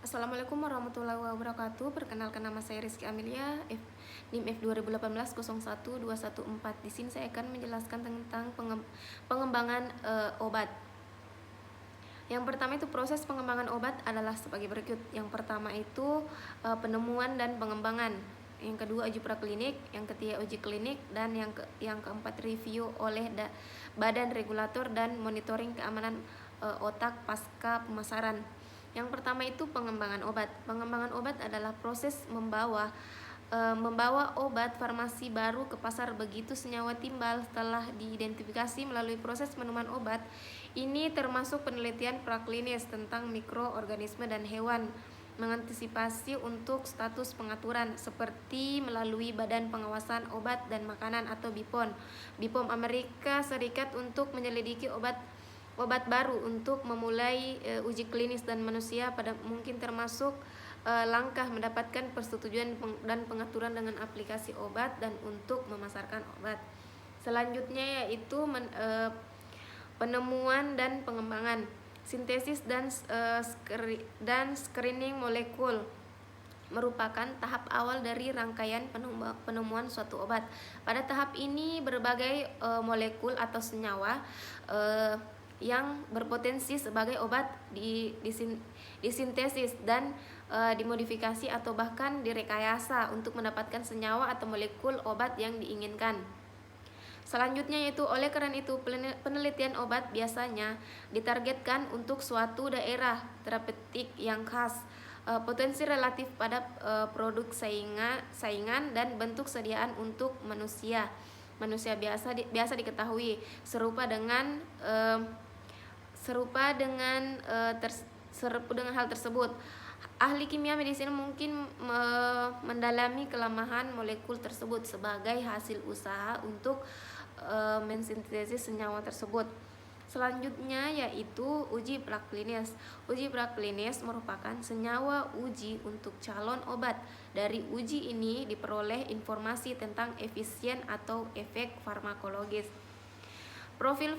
Assalamualaikum warahmatullahi wabarakatuh. Perkenalkan, nama saya Rizky Amelia, NIM F 2018 012114. Di sini saya akan menjelaskan tentang pengembangan obat. Yang pertama itu proses pengembangan obat adalah sebagai berikut. Yang pertama itu penemuan dan pengembangan. Yang kedua uji praklinik, yang ketiga uji klinik, dan yang keempat review oleh Badan Regulator dan Monitoring Keamanan Otak pasca pemasaran. Yang pertama itu pengembangan obat. Pengembangan obat adalah proses membawa obat farmasi baru ke pasar. Begitu senyawa timbal setelah diidentifikasi melalui proses penemuan obat. Ini termasuk penelitian praklinis tentang mikroorganisme dan hewan, mengantisipasi untuk status pengaturan seperti melalui Badan Pengawasan Obat dan Makanan atau BPOM Amerika Serikat untuk menyelidiki obat baru untuk memulai uji klinis dan manusia pada mungkin termasuk langkah mendapatkan persetujuan dan pengaturan dengan aplikasi obat dan untuk memasarkan obat. Selanjutnya yaitu penemuan dan pengembangan, sintesis dan screening molekul merupakan tahap awal dari rangkaian penemuan suatu obat. Pada tahap ini berbagai molekul atau senyawa yang berpotensi sebagai obat disintesis dan dimodifikasi atau bahkan direkayasa untuk mendapatkan senyawa atau molekul obat yang diinginkan. Selanjutnya yaitu oleh karena itu penelitian obat biasanya ditargetkan untuk suatu daerah terapeutik yang khas, potensi relatif pada produk saingan dan bentuk sediaan untuk manusia biasa diketahui serupa dengan hal tersebut. Ahli kimia medis mungkin mendalami kelemahan molekul tersebut sebagai hasil usaha untuk mensintesis senyawa tersebut. Selanjutnya yaitu uji praklinis. Uji praklinis merupakan senyawa uji untuk calon obat. Dari uji ini diperoleh informasi tentang efisien atau efek farmakologis, profil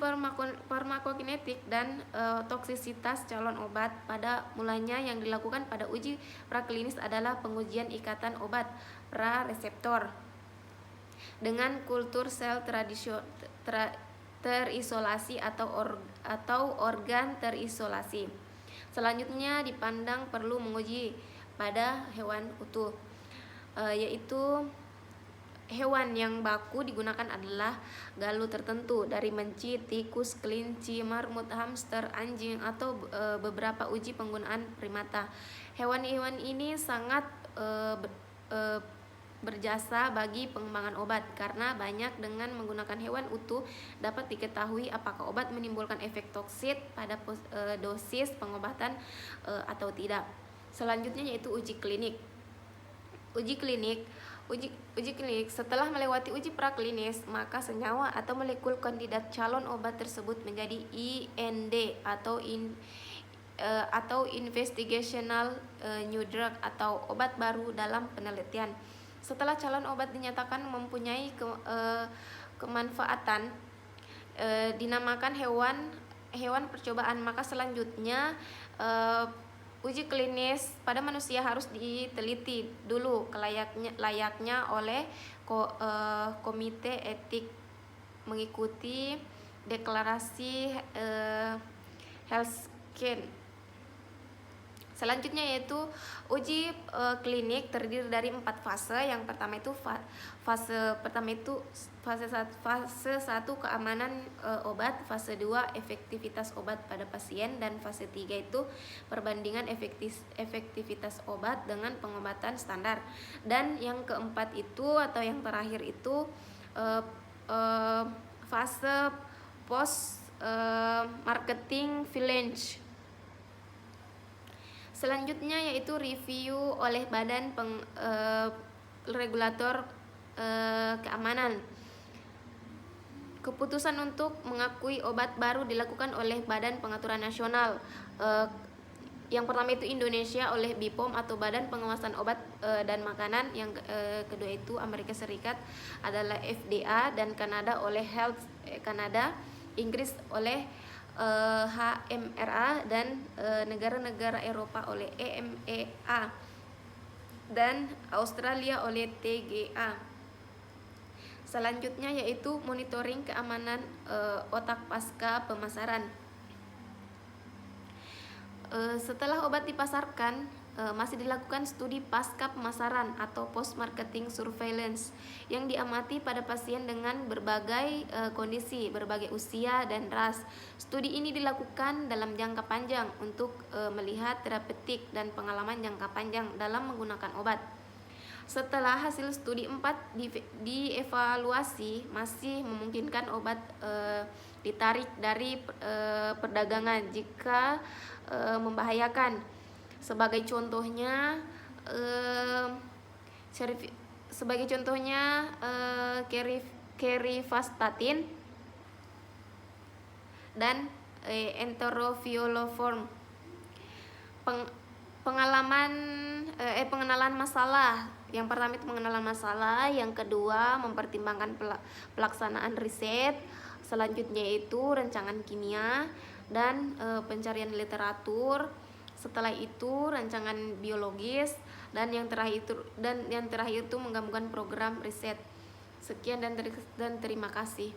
farmakokinetik dan toksisitas calon obat. Pada mulanya yang dilakukan pada uji praklinis adalah pengujian ikatan obat prareseptor dengan kultur sel terisolasi atau organ terisolasi. Selanjutnya dipandang perlu menguji pada hewan utuh, yaitu hewan yang baku digunakan adalah galuh tertentu dari menci, tikus, kelinci, marmut, hamster, anjing, atau beberapa uji penggunaan primata. Hewan-hewan ini sangat berjasa bagi pengembangan obat karena banyak dengan menggunakan hewan utuh dapat diketahui apakah obat menimbulkan efek toksik pada dosis pengobatan atau tidak. Selanjutnya yaitu uji klinik. Uji klinik setelah melewati uji praklinis, maka senyawa atau molekul kandidat calon obat tersebut menjadi IND atau investigational new drug atau obat baru dalam penelitian. Setelah calon obat dinyatakan mempunyai kemanfaatan, dinamakan hewan percobaan, maka selanjutnya uji klinis pada manusia harus diteliti dulu layaknya oleh komite etik mengikuti deklarasi Helsinki. Selanjutnya yaitu uji klinik terdiri dari 4 fase. Yang pertama itu fase 1 keamanan obat, fase 2 efektivitas obat pada pasien, dan fase 3 itu perbandingan efektivitas obat dengan pengobatan standar. Dan yang keempat itu atau yang terakhir itu fase post marketing filage. Selanjutnya yaitu review oleh Badan Regulator Keamanan. Keputusan untuk mengakui obat baru dilakukan oleh Badan Pengaturan Nasional. Yang pertama itu Indonesia oleh BPOM atau Badan Pengawasan Obat dan Makanan. Yang kedua itu Amerika Serikat adalah FDA, dan Kanada oleh Health Canada. Inggris oleh HMRA dan negara-negara Eropa oleh EMEA dan Australia oleh TGA. Selanjutnya yaitu monitoring keamanan otak pasca pemasaran. Setelah obat dipasarkan, masih dilakukan studi pasca pemasaran atau post marketing surveillance yang diamati pada pasien dengan berbagai kondisi, berbagai usia dan ras. Studi ini dilakukan dalam jangka panjang untuk melihat terapeutik dan pengalaman jangka panjang dalam menggunakan obat. Setelah hasil studi 4 dievaluasi, masih memungkinkan obat ditarik dari perdagangan jika membahayakan. Sebagai contohnya Kerivastatin dan Enterofioloform. Pengenalan masalah. Yang pertama itu pengenalan masalah, yang kedua mempertimbangkan pelaksanaan riset, selanjutnya itu rancangan kimia dan pencarian literatur. Setelah itu rancangan biologis dan yang terakhir itu menggabungkan program riset. Sekian dan terima kasih.